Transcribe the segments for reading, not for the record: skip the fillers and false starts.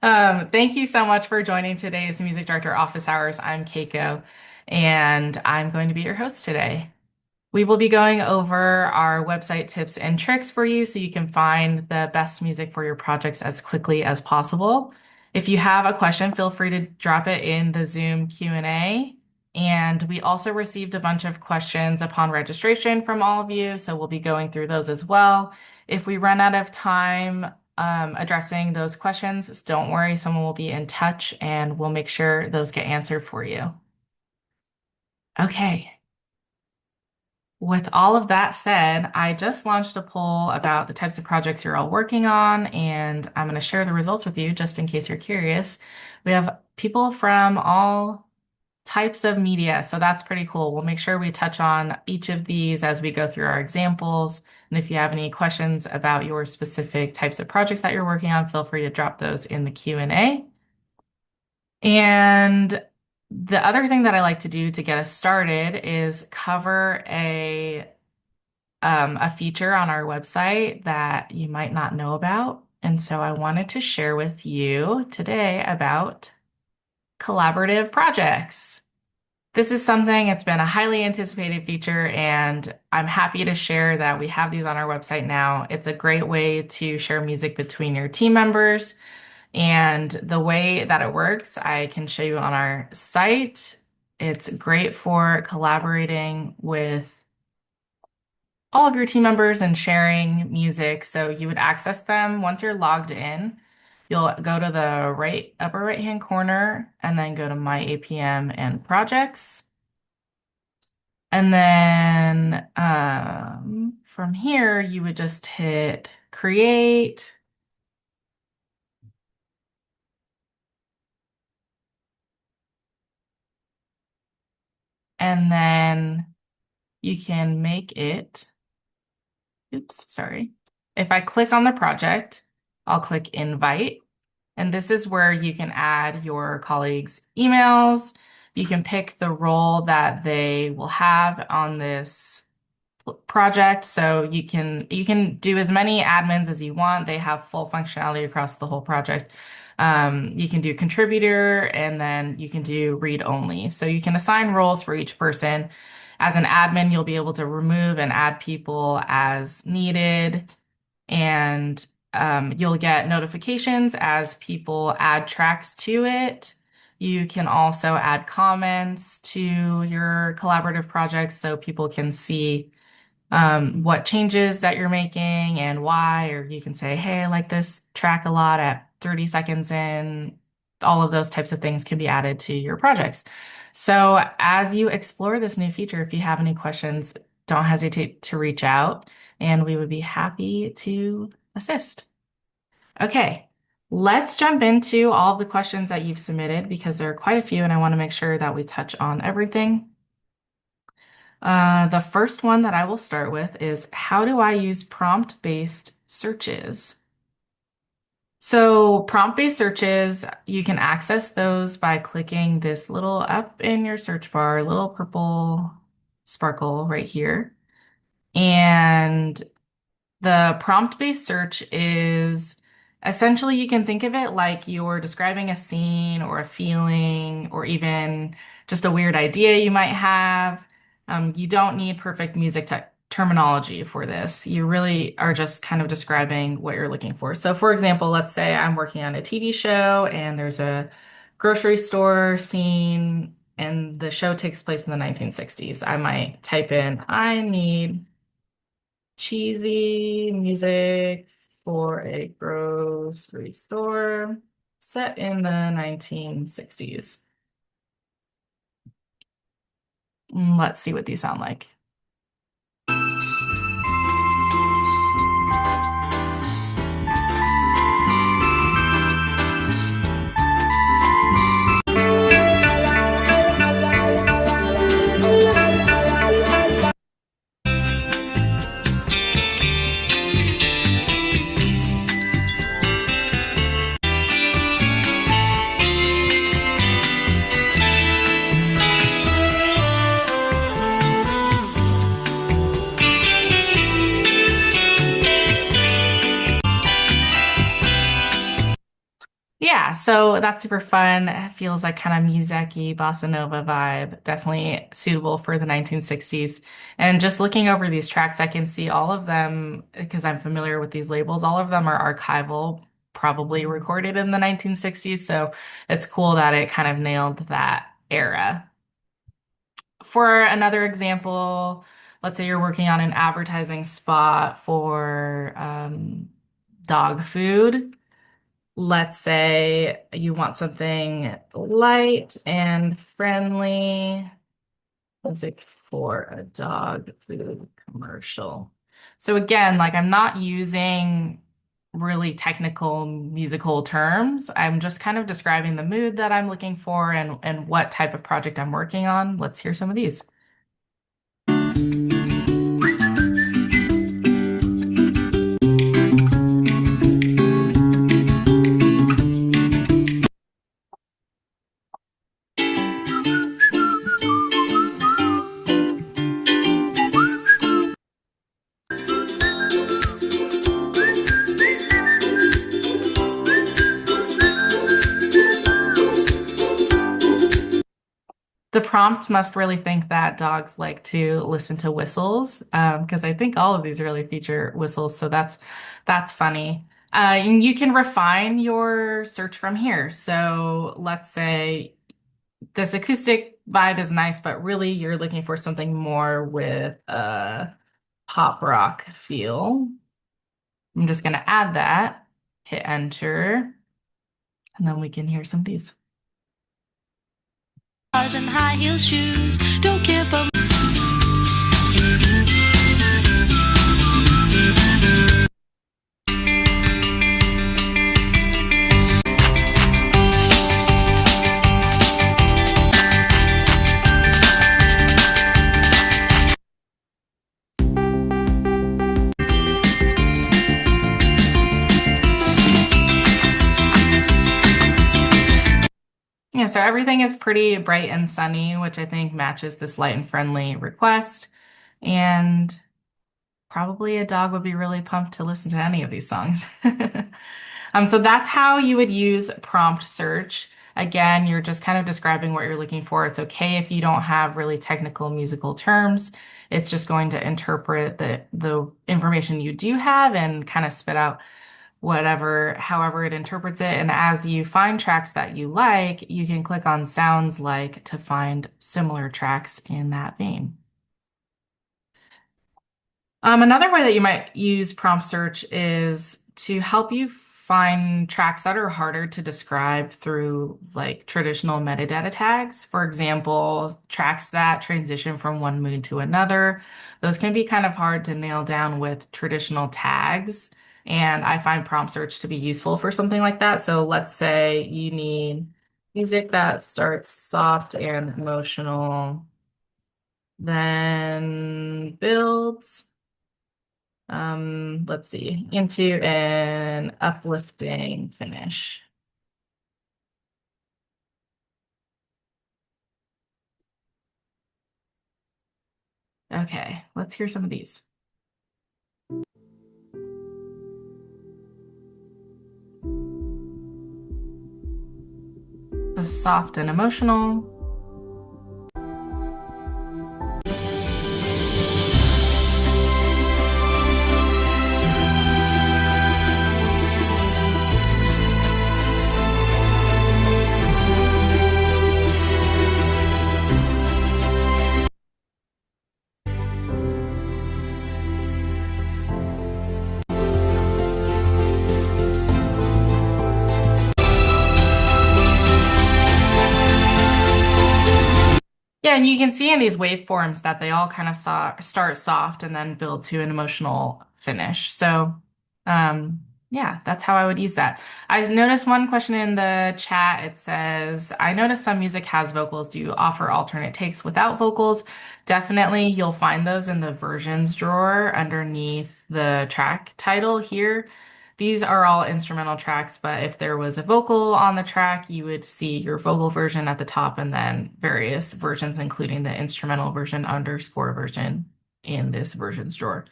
Thank you so much for joining today's Music Director Office Hours. I'm Keiko, and I'm going to be your host today. We will be going over our website tips and tricks for you so you can find the best music for your projects as quickly as possible. If you have a question, feel free to drop it in the Zoom Q&A. And we also received a bunch of questions upon registration from all of you, so we'll be going through those as well. If we run out of time addressing those questions, don't worry, someone will be in touch and we'll make sure those get answered for you. Okay. With all of that said, I just launched a poll about the types of projects you're all working on, and I'm going to share the results with you just in case you're curious. We have people from all types of media, so that's pretty cool. We'll make sure we touch on each of these as we go through our examples. And if you have any questions about your specific types of projects that you're working on, feel free to drop those in the Q&A. And the other thing that I like to do to get us started is cover a feature on our website that you might not know about. And so I wanted to share with you today about collaborative projects. This is something, it's been a highly anticipated feature, and I'm happy to share that we have these on our website now. It's a great way to share music between your team members. And the way that it works, I can show you on our site. It's great for collaborating with all of your team members and sharing music. So you would access them once you're logged in. You'll go to the upper right hand corner and then go to My APM and Projects. And then from here, you would just hit Create. And then you can make it. Oops, sorry. If I click on the project, I'll click Invite. And this is where you can add your colleagues' emails. You can pick the role that they will have on this project. So you can do as many admins as you want. They have full functionality across the whole project. You can do contributor and then you can do read only. So you can assign roles for each person. As an admin, you'll be able to remove and add people as needed. And you'll get notifications as people add tracks to it. You can also add comments to your collaborative projects so people can see what changes that you're making and why, or you can say, hey, I like this track a lot at 30 seconds in. All of those types of things can be added to your projects. So as you explore this new feature, if you have any questions, don't hesitate to reach out and we would be happy to assist. Okay, let's jump into all of the questions that you've submitted because there are quite a few and I want to make sure that we touch on everything. The first one that I will start with is how do I use prompt-based searches? So prompt-based searches, you can access those by clicking this little up in your search bar, little purple sparkle right here. And the prompt-based search is essentially you can think of it like you're describing a scene or a feeling or even just a weird idea you might have. You don't need perfect music terminology for this. You really are just kind of describing what you're looking for. So, for example, let's say I'm working on a TV show and there's a grocery store scene and the show takes place in the 1960s. I might type in, I need cheesy music for a grocery store set in the 1960s. Let's see what these sound like. Yeah, so that's super fun. It feels like kind of music-y, bossa nova vibe. Definitely suitable for the 1960s. And just looking over these tracks, I can see all of them because I'm familiar with these labels. All of them are archival, probably recorded in the 1960s. So it's cool that it kind of nailed that era. For another example, let's say you're working on an advertising spot for dog food. Let's say you want something light and friendly music for a dog food commercial. So again, like I'm not using really technical musical terms. I'm just kind of describing the mood that I'm looking for and what type of project I'm working on. Let's hear some of these. The prompt must really think that dogs like to listen to whistles, because I think all of these really feature whistles, so that's funny. And you can refine your search from here. So let's say this acoustic vibe is nice, but really you're looking for something more with a pop rock feel. I'm just going to add that, hit enter, and then we can hear some of these. And high heel shoes, don't care for. Yeah, so everything is pretty bright and sunny, which I think matches this light and friendly request. And probably a dog would be really pumped to listen to any of these songs. So that's how you would use prompt search. Again, you're just kind of describing what you're looking for. It's okay if you don't have really technical musical terms. It's just going to interpret the information you do have and kind of spit out whatever, however it interprets it. And as you find tracks that you like, you can click on sounds like to find similar tracks in that vein. Another way that you might use prompt search is to help you find tracks that are harder to describe through like traditional metadata tags. For example, tracks that transition from one mood to another. Those can be kind of hard to nail down with traditional tags. And I find prompt search to be useful for something like that. So let's say you need music that starts soft and emotional, then builds let's see, into an uplifting finish. Okay, let's hear some of these. So soft and emotional. Yeah, and you can see in these waveforms that they all kind of start soft and then build to an emotional finish. So, yeah, that's how I would use that. I noticed one question in the chat. It says, I noticed some music has vocals. Do you offer alternate takes without vocals? Definitely, you'll find those in the versions drawer underneath the track title here. These are all instrumental tracks, but if there was a vocal on the track, you would see your vocal version at the top and then various versions, including the instrumental version _ version in this versions drawer.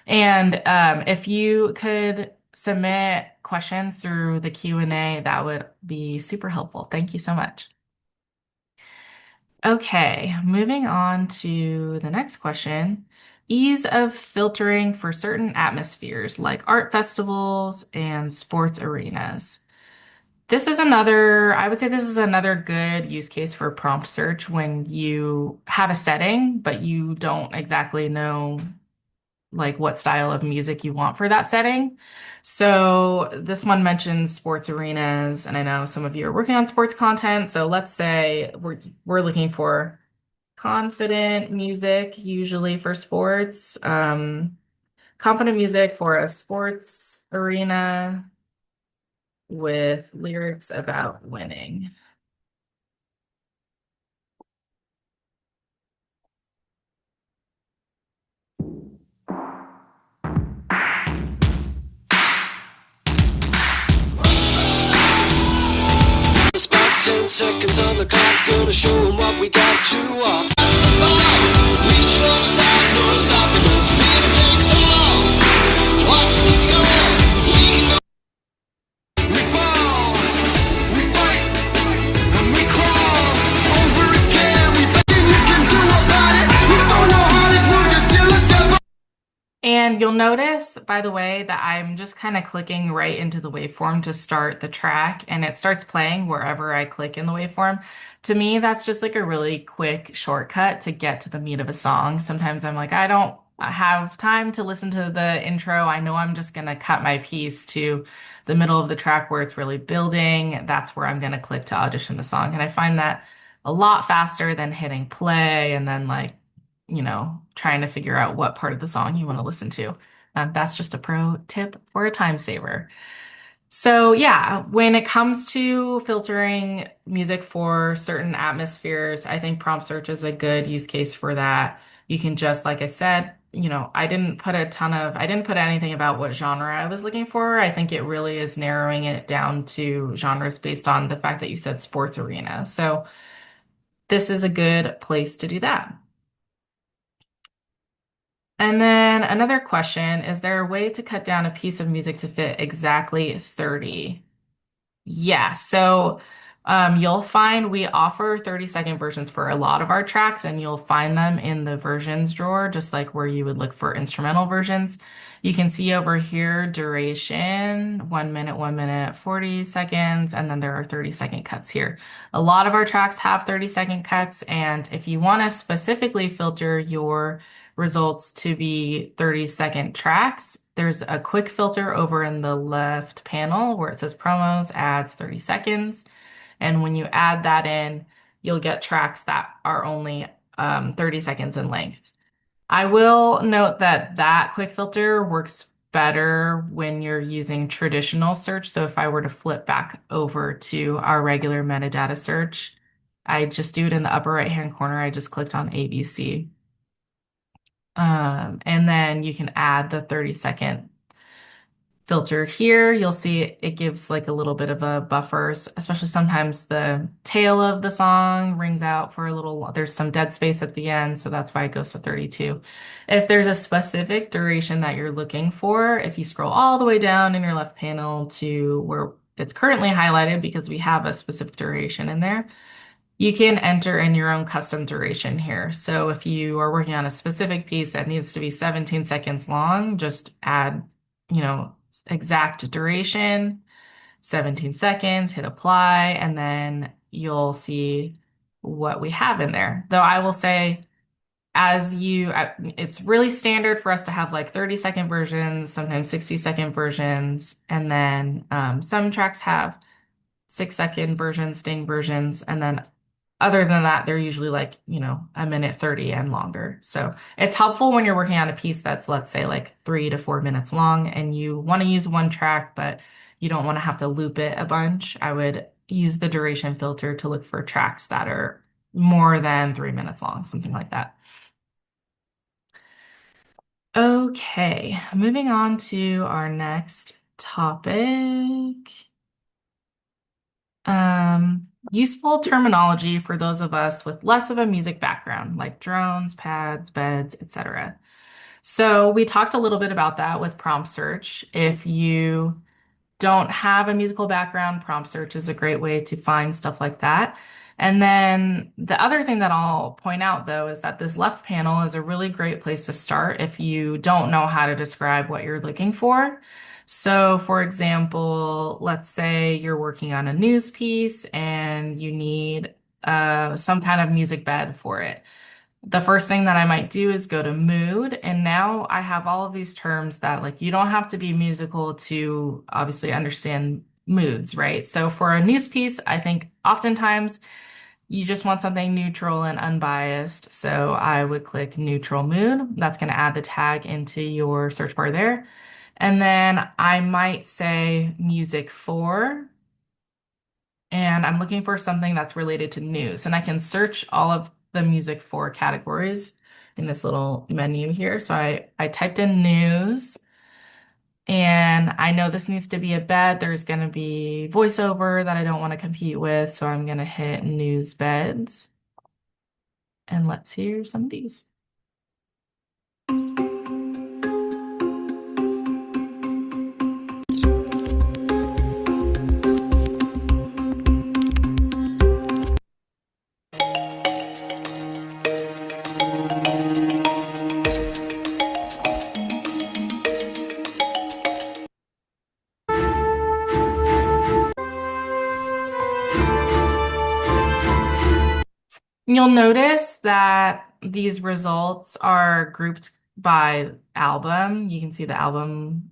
And if you could submit questions through the Q&A, that would be super helpful. Thank you so much. Okay, moving on to the next question. Ease of filtering for certain atmospheres like art festivals and sports arenas. I would say this is another good use case for prompt search when you have a setting, but you don't exactly know like what style of music you want for that setting. So this one mentions sports arenas, and I know some of you are working on sports content. So let's say we're looking for confident music, usually for sports. Confident music for a sports arena with lyrics about winning. It's about 10 seconds on the clock, gonna show them what we got to offer. That's the ball, reach for the stars, no stopping us, winner takes all. Watch the score, we can go. We fall, we fight, and we crawl over again. We bet we can do about it. We don't know how this moves, you're still a step. And you'll notice, by the way, that I'm just kind of clicking right into the waveform to start the track, and it starts playing wherever I click in the waveform. To me, that's just like a really quick shortcut to get to the meat of a song. Sometimes I'm like, I don't have time to listen to the intro. I know I'm just going to cut my piece to the middle of the track where it's really building. That's where I'm going to click to audition the song. And I find that a lot faster than hitting play and then like trying to figure out what part of the song you want to listen to. That's just a pro tip for a time saver. So, yeah, when it comes to filtering music for certain atmospheres, I think prompt search is a good use case for that. You can just, like I said, I didn't put anything about what genre I was looking for. I think it really is narrowing it down to genres based on the fact that you said sports arena. So, this is a good place to do that. And then another question, is there a way to cut down a piece of music to fit exactly 30? Yeah, so you'll find we offer 30-second versions for a lot of our tracks, and you'll find them in the versions drawer, just like where you would look for instrumental versions. You can see over here duration, 1 minute, 40 seconds, and then there are 30-second cuts here. A lot of our tracks have 30-second cuts, and if you want to specifically filter your results to be 30-second tracks, there's a quick filter over in the left panel where it says promos, ads, 30 seconds. And when you add that in, you'll get tracks that are only 30 seconds in length. I will note that that quick filter works better when you're using traditional search. So if I were to flip back over to our regular metadata search, I just do it in the upper right-hand corner. I just clicked on ABC. And then you can add the 30-second filter here. You'll see it gives like a little bit of a buffer, especially sometimes the tail of the song rings out for a little, there's some dead space at the end, so that's why it goes to 32. If there's a specific duration that you're looking for, if you scroll all the way down in your left panel to where it's currently highlighted because we have a specific duration in there, you can enter in your own custom duration here. So if you are working on a specific piece that needs to be 17 seconds long, just add, exact duration, 17 seconds, hit apply, and then you'll see what we have in there. Though I will say, it's really standard for us to have like 30-second versions, sometimes 60-second versions, and then some tracks have 6-second versions, sting versions, and then other than that, they're usually like, 1 minute 30 and longer. So it's helpful when you're working on a piece that's, let's say, like 3 to 4 minutes long and you want to use one track, but you don't want to have to loop it a bunch. I would use the duration filter to look for tracks that are more than 3 minutes long, something like that. Okay, moving on to our next topic. Useful terminology for those of us with less of a music background, like drones, pads, beds, etc. So we talked a little bit about that with prompt search. If you don't have a musical background, prompt search is a great way to find stuff like that. And then the other thing that I'll point out though is that this left panel is a really great place to start if you don't know how to describe what you're looking for. So, for example, let's say you're working on a news piece and you need some kind of music bed for it. The first thing that I might do is go to mood. And now I have all of these terms that, like, you don't have to be musical to obviously understand moods, right? So for a news piece, I think oftentimes you just want something neutral and unbiased. So I would click neutral mood. That's going to add the tag into your search bar there. And then I might say music for, and I'm looking for something that's related to news. And I can search all of the music for categories in this little menu here. So I typed in news, and I know this needs to be a bed. There's going to be voiceover that I don't want to compete with. So I'm going to hit news beds, and let's hear some of these. You'll notice that these results are grouped by album. You can see the album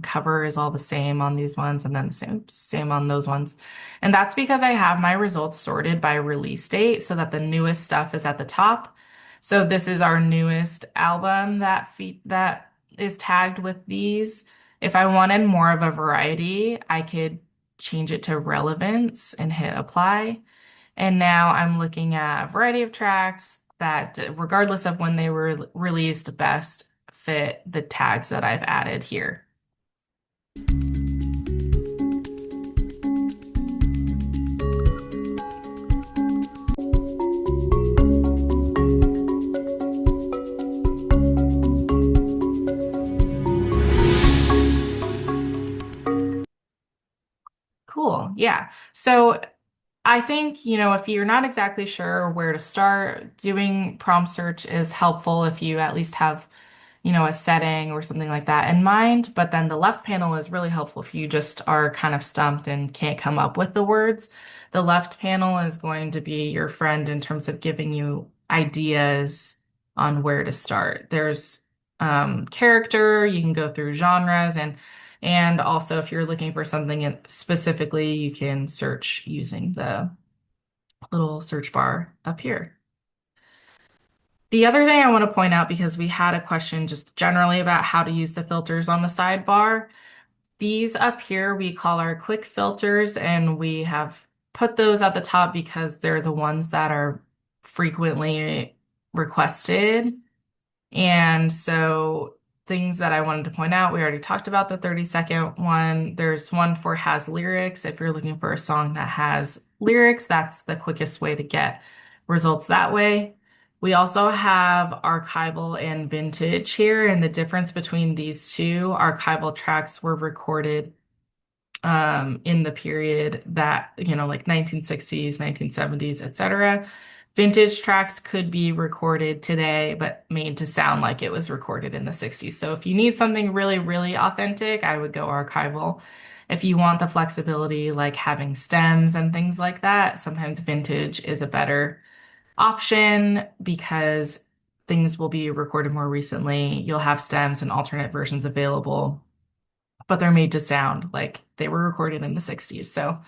cover is all the same on these ones, and then the same on those ones. And that's because I have my results sorted by release date so that the newest stuff is at the top. So this is our newest album that is tagged with these. If I wanted more of a variety, I could change it to relevance and hit apply. And now I'm looking at a variety of tracks that, regardless of when they were released, best fit the tags that I've added here. Cool. Yeah. So I think, if you're not exactly sure where to start, doing prompt search is helpful if you at least have, a setting or something like that in mind. But then the left panel is really helpful if you just are kind of stumped and can't come up with the words. The left panel is going to be your friend in terms of giving you ideas on where to start. There's character, you can go through genres, and also if you're looking for something specifically, you can search using the little search bar up here. The other thing I want to point out, because we had a question just generally about how to use the filters on the sidebar, these up here we call our quick filters, and we have put those at the top because they're the ones that are frequently requested. And so things that I wanted to point out, we already talked about the 30-second one. There's one for has lyrics. If you're looking for a song that has lyrics, that's the quickest way to get results that way. We also have archival and vintage here, and the difference between these two, archival tracks were recorded in the period that, like 1960s, 1970s, etc. Vintage tracks could be recorded today, but made to sound like it was recorded in the 60s. So if you need something really, really authentic, I would go archival. If you want the flexibility, like having stems and things like that, sometimes vintage is a better option because things will be recorded more recently. You'll have stems and alternate versions available, but they're made to sound like they were recorded in the 60s. So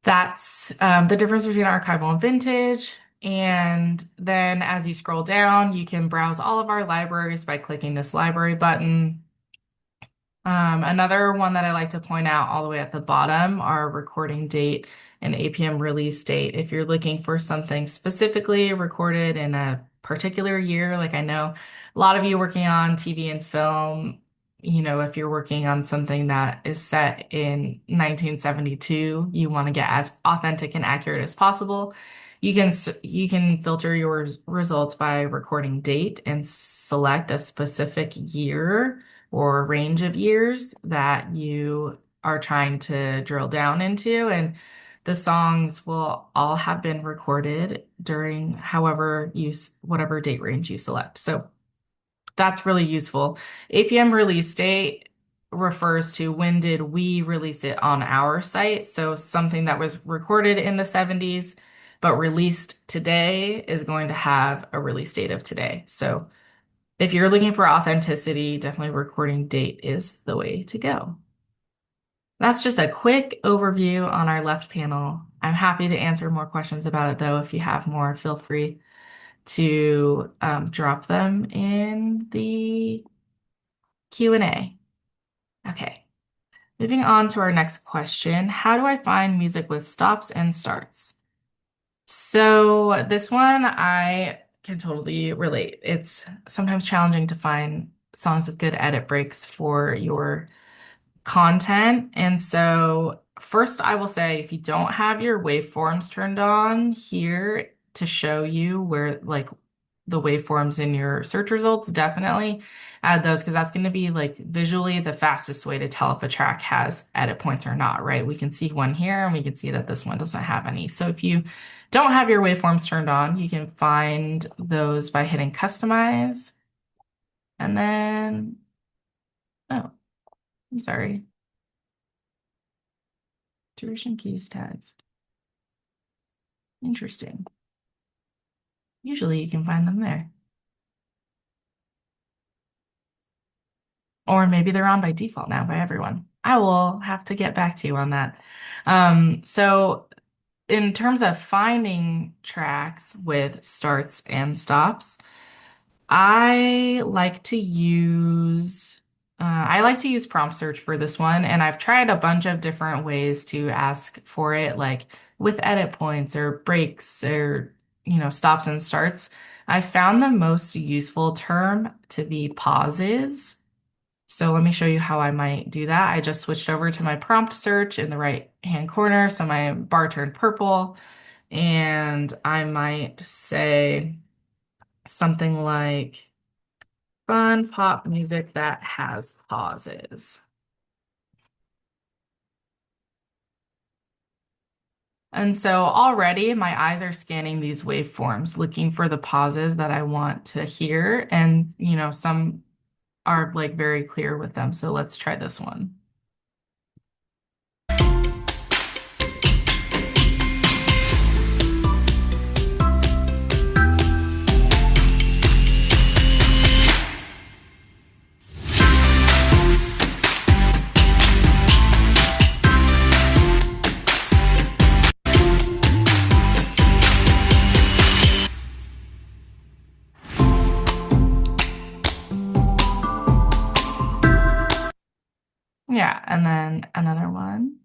that's the difference between archival and vintage. And then as you scroll down, you can browse all of our libraries by clicking this library button. Another one that I like to point out all the way at the bottom are recording date and APM release date. If you're looking for something specifically recorded in a particular year, like I know a lot of you working on TV and film, if you're working on something that is set in 1972, you want to get as authentic and accurate as possible. You can filter your results by recording date and select a specific year or range of years that you are trying to drill down into. And the songs will all have been recorded during whatever date range you select. So that's really useful. APM release date refers to when did we release it on our site. So something that was recorded in the 70s but released today is going to have a release date of today. So if you're looking for authenticity, definitely recording date is the way to go. That's just a quick overview on our left panel. I'm happy to answer more questions about it though. If you have more, feel free to drop them in the Q&A. Okay, moving on to our next question. How do I find music with stops and starts? So this one I can totally relate. It's sometimes challenging to find songs with good edit breaks for your content. And so first I will say if you don't have your waveforms turned on here to show you where like the waveforms in your search results, definitely add those because that's going to be like visually the fastest way to tell if a track has edit points or not, right? We can see one here and we can see that this one doesn't have any. So if you don't have your waveforms turned on, you can find those by hitting customize and then, oh, I'm sorry. Duration keys tags. Interesting. Usually you can find them there. Or maybe they're on by default now by everyone. I will have to get back to you on that. So in terms of finding tracks with starts and stops, I like to use prompt search for this one, and I've tried a bunch of different ways to ask for it, like with edit points or breaks or stops and starts. I found the most useful term to be pauses. So let me show you how I might do that. I just switched over to my prompt search in the right hand corner. So my bar turned purple, and I might say something like fun pop music that has pauses. And so already my eyes are scanning these waveforms, looking for the pauses that I want to hear. And, some are like very clear with them. So let's try this one. Yeah, and then another one.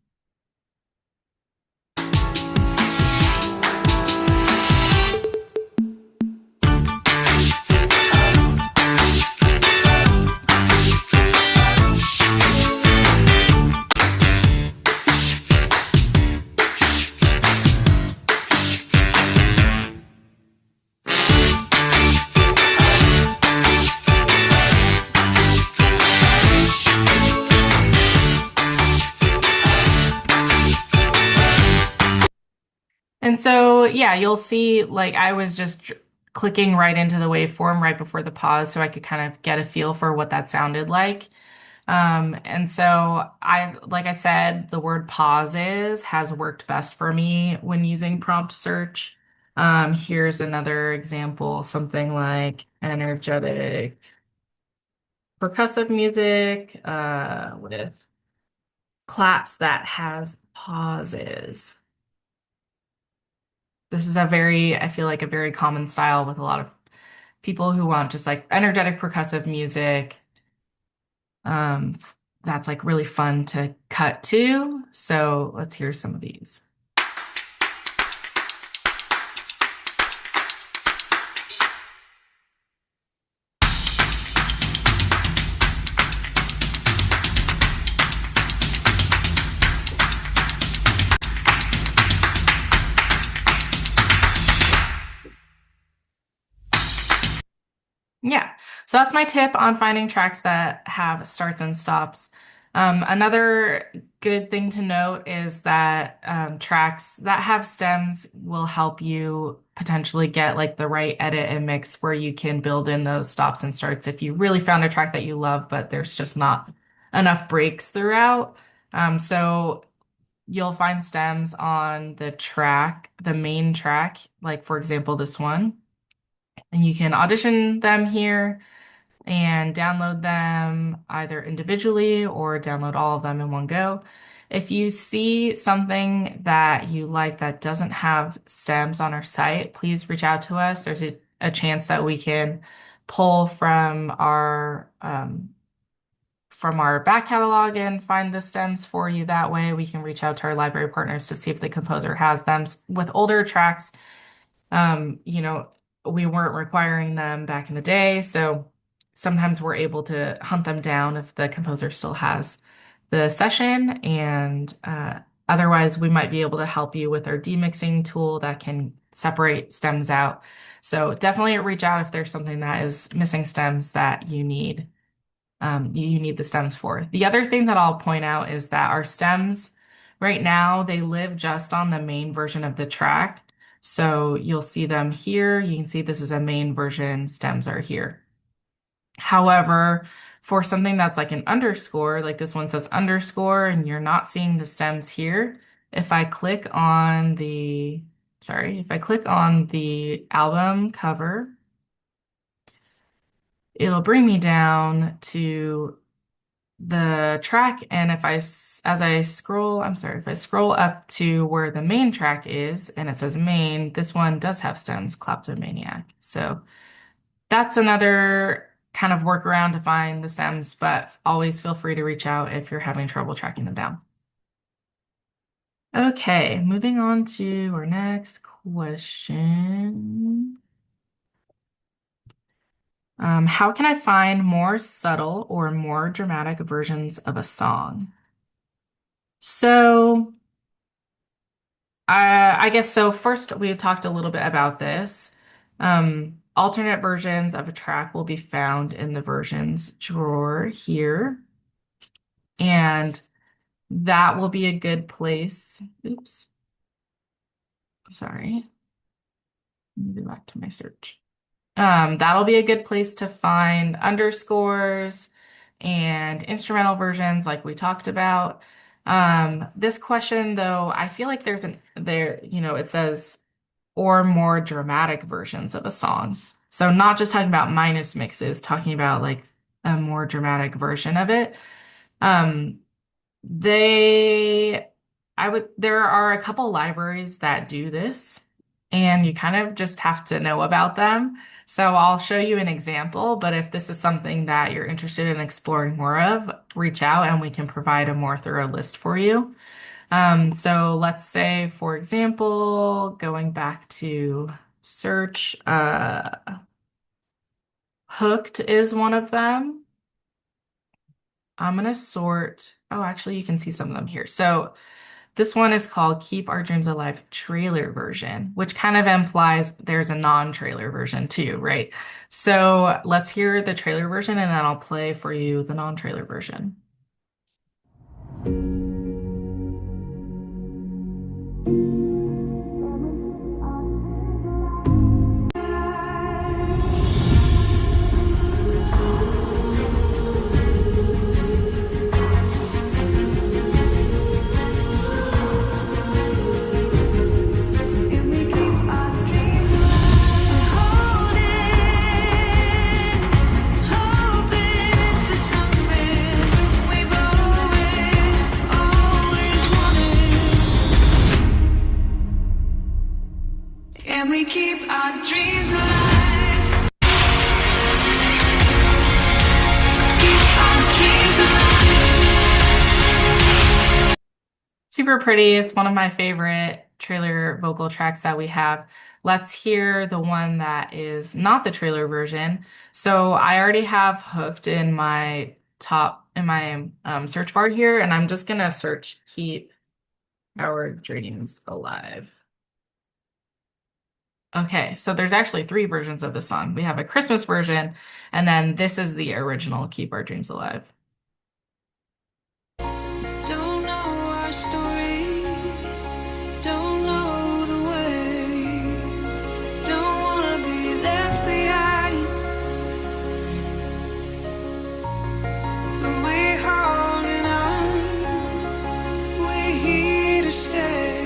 And so, yeah, you'll see like I was just clicking right into the waveform right before the pause so I could kind of get a feel for what that sounded like. And so like I said, the word pauses has worked best for me when using prompt search. Here's another example, something like energetic percussive music, with claps that has pauses. This is I feel like a very common style with a lot of people who want just like energetic percussive music. Um, that's like really fun to cut to. So let's hear some of these. Yeah. So that's my tip on finding tracks that have starts and stops. Another good thing to note is that tracks that have stems will help you potentially get like the right edit and mix where you can build in those stops and starts if you really found a track that you love, but there's just not enough breaks throughout. So you'll find stems on the track, the main track, like for example, this one, and you can audition them here and download them either individually or download all of them in one go. If you see something that you like that doesn't have stems on our site, please reach out to us. There's a chance that we can pull from our back catalog and find the stems for you that way. We can reach out to our library partners to see if the composer has them. With older tracks, you know, we weren't requiring them back in the day, so sometimes we're able to hunt them down if the composer still has the session, and otherwise we might be able to help you with our demixing tool that can separate stems out. So definitely reach out if there's something that is missing stems that you need the stems for. The other thing that I'll point out is that our stems right now, they live just on the main version of the track. So you'll see them here. You can see this is a main version, stems are here. However, for something that's like an underscore, like this one says underscore, and you're not seeing the stems here, if I click on if I click on the album cover, it'll bring me down to the track, and as I scroll, if I scroll up to where the main track is and it says main, this one does have stems, Kleptomaniac. So that's another kind of workaround to find the stems, but always feel free to reach out if you're having trouble tracking them down. Okay, moving on to our next question. How can I find more subtle or more dramatic versions of a song? So I guess so. First, we talked a little bit about this. Alternate versions of a track will be found in the versions drawer here, and that will be a good place. Oops, sorry. Let me go back to my search. That'll be a good place to find underscores and instrumental versions like we talked about. This question, though, I feel like it says or more dramatic versions of a song. So not just talking about minus mixes, talking about like a more dramatic version of it. Um, they, there are a couple libraries that do this, and you kind of just have to know about them. So I'll show you an example, but if this is something that you're interested in exploring more of, reach out and we can provide a more thorough list for you. So let's say, for example, going back to search, Hooked is one of them. I'm gonna sort, oh, actually, you can see some of them here. So this one is called Keep Our Dreams Alive trailer version, which kind of implies there's a non-trailer version too, right? So let's hear the trailer version and then I'll play for you the non-trailer version. And we keep our dreams alive. Keep our dreams alive. Super pretty. It's one of my favorite trailer vocal tracks that we have. Let's hear the one that is not the trailer version. So I already have Hooked in my search bar here, and I'm just gonna search Keep Our Dreams Alive. Okay, so there's actually three versions of the song. We have a Christmas version, and then this is the original Keep Our Dreams Alive. Don't know our story, don't know the way, don't wanna be left behind, but we're holding on, we're here to stay.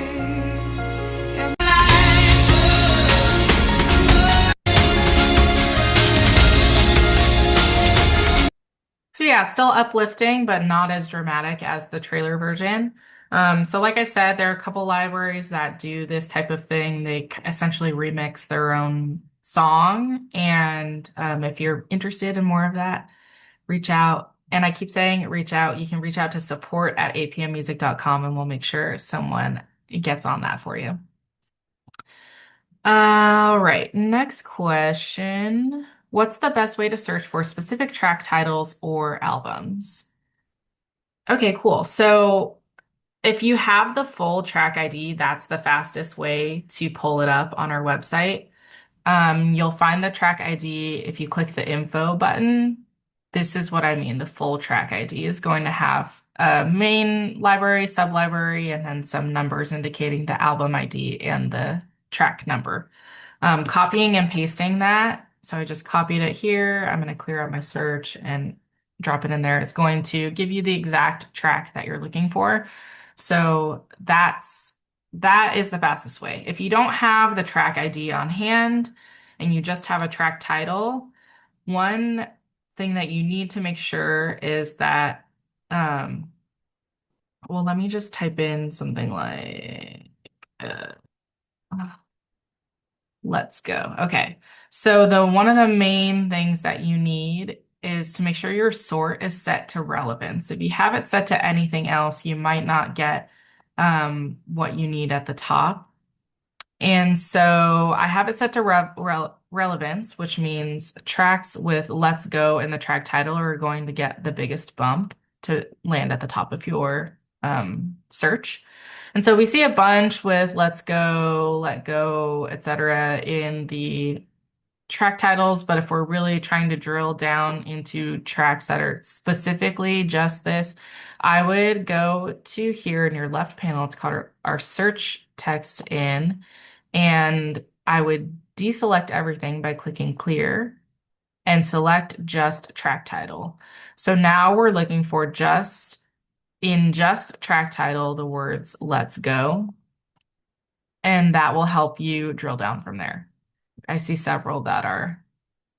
And So yeah, still uplifting, but not as dramatic as the trailer version. So like I said, there are a couple libraries that do this type of thing. They essentially remix their own song. And if you're interested in more of that, reach out. And I keep saying reach out. You can reach out to support@apmmusic.com and we'll make sure someone gets on that for you. All right, next question. What's the best way to search for specific track titles or albums? Okay, cool. So if you have the full track ID, that's the fastest way to pull it up on our website. You'll find the track ID if you click the info button. This is what I mean. The full track ID is going to have a main library, sub-library, and then some numbers indicating the album ID and the track number. Copying and pasting that. So I just copied it here. I'm going to clear out my search and drop it in there. It's going to give you the exact track that you're looking for. So that is the fastest way. If you don't have the track ID on hand and you just have a track title, one thing that you need to make sure is that, well, let me just type in something like, uh, let's go. Okay. So the one of the main things that you need is to make sure your sort is set to relevance. If you have it set to anything else, you might not get what you need at the top. And so I have it set to relevance, which means tracks with Let's Go in the track title are going to get the biggest bump to land at the top of your search. And so we see a bunch with Let's Go, Let Go, etc. in the track titles, but if we're really trying to drill down into tracks that are specifically just this, I would go to here in your left panel. It's called our search text in, and I would deselect everything by clicking clear and select just track title. So now we're looking for just track title, the words let's go, and that will help you drill down from there. I see several that are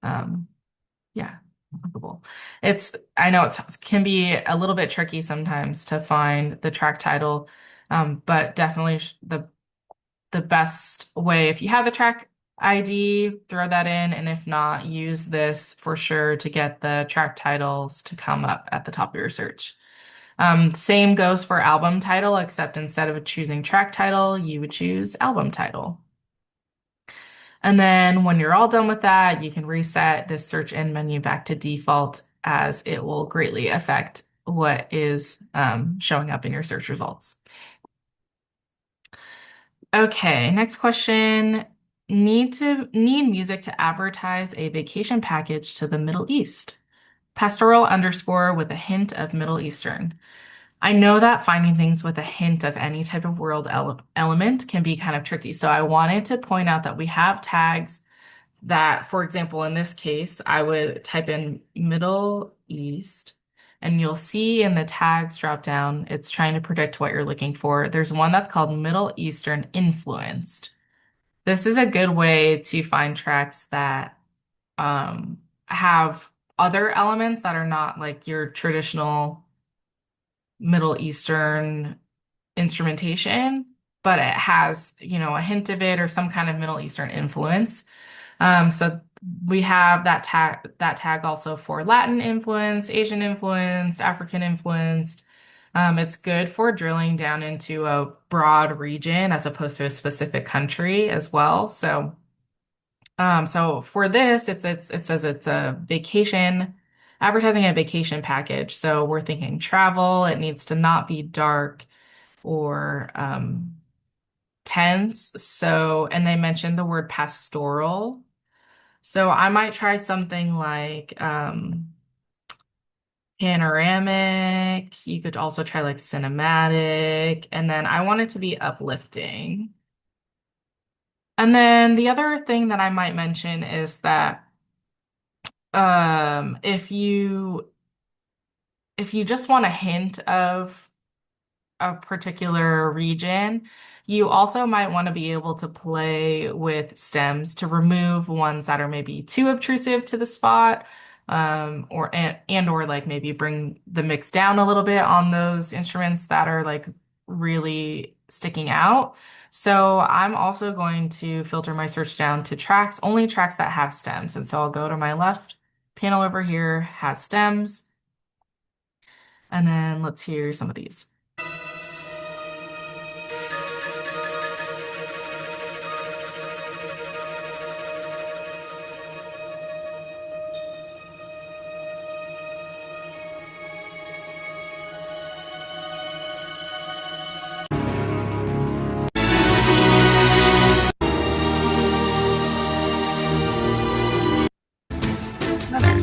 um, yeah, applicable. I know it can be a little bit tricky sometimes to find the track title, but definitely the best way, if you have the track ID, throw that in, and if not, use this for sure to get the track titles to come up at the top of your search. Same goes for album title, except instead of choosing track title, you would choose album title. And then when you're all done with that, you can reset this search end menu back to default as it will greatly affect what is showing up in your search results. Okay, next question. Need music to advertise a vacation package to the Middle East. Pastoral underscore with a hint of Middle Eastern. I know that finding things with a hint of any type of world element can be kind of tricky. So I wanted to point out that we have tags that, for example, in this case, I would type in Middle East, and you'll see in the tags drop down, it's trying to predict what you're looking for. There's one that's called Middle Eastern influenced. This is a good way to find tracks that have other elements that are not like your traditional Middle Eastern instrumentation, but it has, a hint of it or some kind of Middle Eastern influence. So we have that tag also for Latin influenced, Asian influenced, African influenced. It's good for drilling down into a broad region as opposed to a specific country as well. So for this, it says it's a vacation, advertising a vacation package. So we're thinking travel. It needs to not be dark or tense. So, and they mentioned the word pastoral. So I might try something like panoramic. You could also try like cinematic. And then I want it to be uplifting. And then the other thing that I might mention is that if you just want a hint of a particular region, you also might want to be able to play with stems to remove ones that are maybe too obtrusive to the spot, or and or like maybe bring the mix down a little bit on those instruments that are like really sticking out. So I'm also going to filter my search down to tracks, only tracks that have stems. And so I'll go to my left panel over here, has stems, and then let's hear some of these. Another.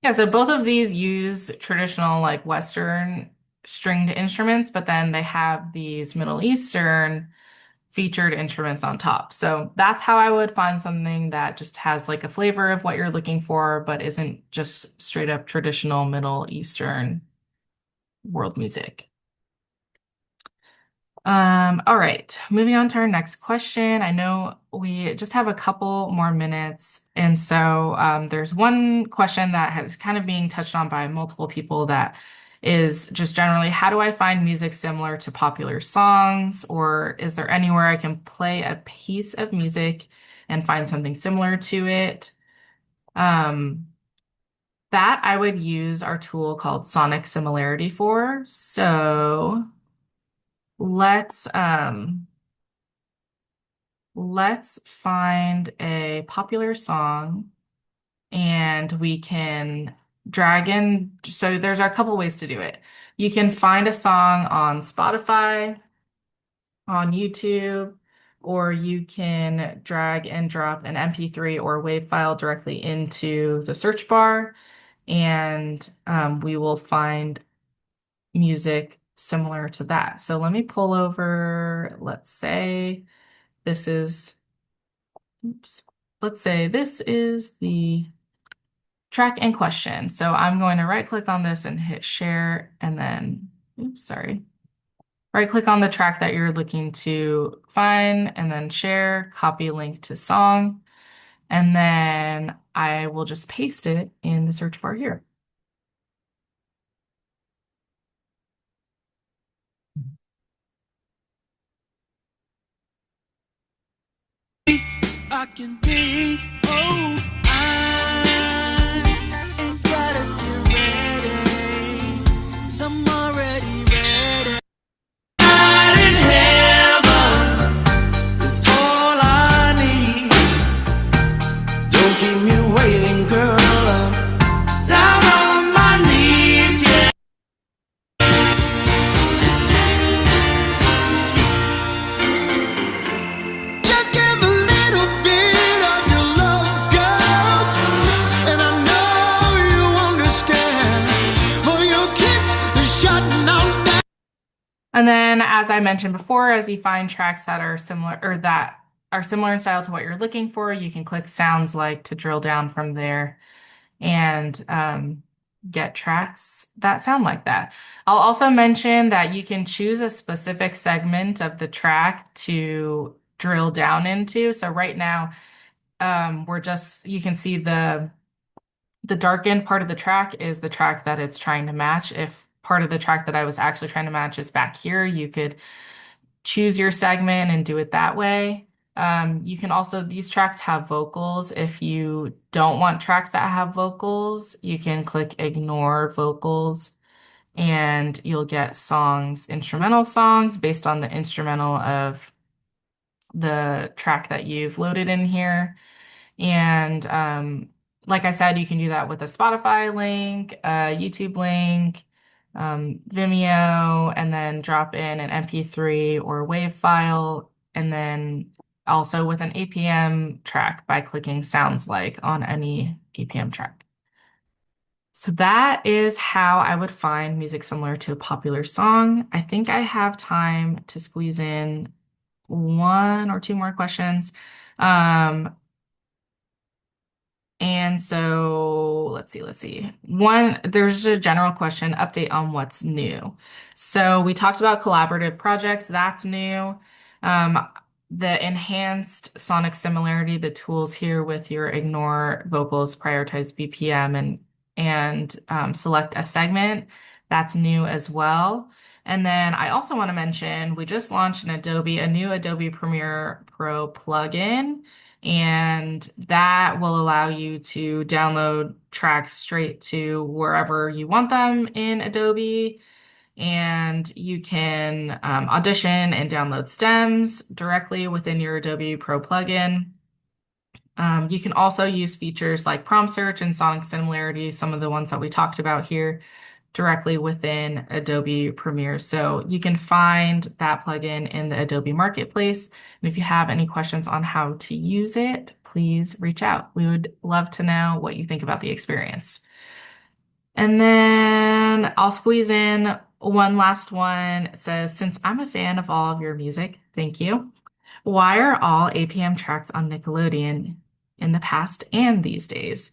Yeah, so both of these use traditional like Western stringed instruments, but then they have these Middle Eastern featured instruments on top. So that's how I would find something that just has like a flavor of what you're looking for, but isn't just straight up traditional Middle Eastern world music. All right, moving on to our next question. I know we just have a couple more minutes. And so there's one question that has kind of being touched on by multiple people that is just generally, how do I find music similar to popular songs? Or is there anywhere I can play a piece of music and find something similar to it? Um, that I would use our tool called Sonic Similarity for. So let's let's find a popular song and we can drag in. So there's a couple ways to do it. You can find a song on Spotify, on YouTube, or you can drag and drop an MP3 or WAV file directly into the search bar, and we will find music similar to that. So let me pull over, let's say this is oops. Let's say this is the track in question. So I'm going to right click on this and hit share and then, oops, sorry. Right click on the track that you're looking to find and then share, copy link to song, and then I will just paste it in the search bar here. I can be. Oh, I ain't gotta get ready. Some already ready. Night in heaven is all I need. Don't keep me waiting, girl. I'm down on my knees, yeah. Just give a little bit of your love, girl, and I know you understand. For you keep shutting out that. And then, as I mentioned before, as you find tracks that are similar or that are similar in style to what you're looking for, you can click sounds like to drill down from there and get tracks that sound like that. I'll also mention that you can choose a specific segment of the track to drill down into. So right now, you can see the darkened part of the track is the track that it's trying to match. If part of the track that I was actually trying to match is back here, you could choose your segment and do it that way. You can also, these tracks have vocals. If you don't want tracks that have vocals, you can click ignore vocals and you'll get songs, instrumental songs based on the instrumental of the track that you've loaded in here. And like I said, you can do that with a Spotify link, a YouTube link, Vimeo, and then drop in an MP3 or WAV file, and then also with an APM track by clicking sounds like on any APM track. So that is how I would find music similar to a popular song. I think I have time to squeeze in one or two more questions. Um, and so let's see. One, there's a general question, update on what's new. So we talked about collaborative projects, that's new. Um, the enhanced sonic similarity, the tools here with your ignore vocals, prioritize BPM, and select a segment, that's new as well. And then I also want to mention we just launched a new Adobe Premiere Pro plugin. And that will allow you to download tracks straight to wherever you want them in Adobe. And you can audition and download stems directly within your Adobe Pro plugin. You can also use features like prompt search and sonic similarity, some of the ones that we talked about here, directly within Adobe Premiere. So you can find that plugin in the Adobe Marketplace. And if you have any questions on how to use it, please reach out. We would love to know what you think about the experience. And then I'll squeeze in one last one. It says, since I'm a fan of all of your music, thank you. Why are all APM tracks on Nickelodeon in the past and these days?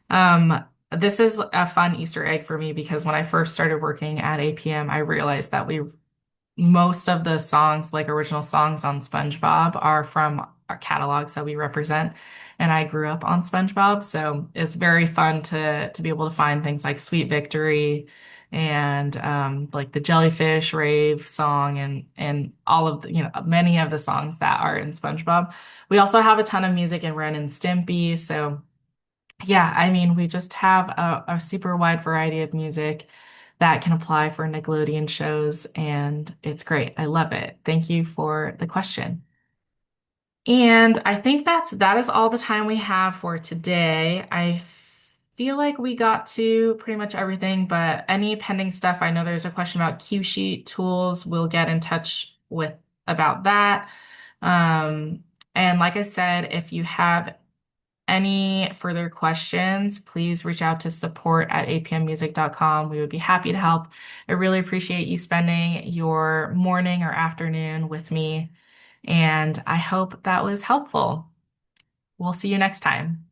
Um, this is a fun Easter egg for me because when I first started working at APM, I realized that most of the songs, like original songs on SpongeBob, are from our catalogs that we represent. And I grew up on SpongeBob, so it's very fun to be able to find things like Sweet Victory and like the Jellyfish Rave song and all of many of the songs that are in SpongeBob. We also have a ton of music in Ren and Stimpy, so yeah, I mean, we just have a super wide variety of music that can apply for Nickelodeon shows, and it's great. I love it. Thank you for the question. And I think that is all the time we have for today. I feel like we got to pretty much everything, but any pending stuff, I know there's a question about cue sheet tools. We'll get in touch with about that. Um, and like I said, if you have any further questions, please reach out to support@apmmusic.com. We would be happy to help. I really appreciate you spending your morning or afternoon with me, and I hope that was helpful. We'll see you next time.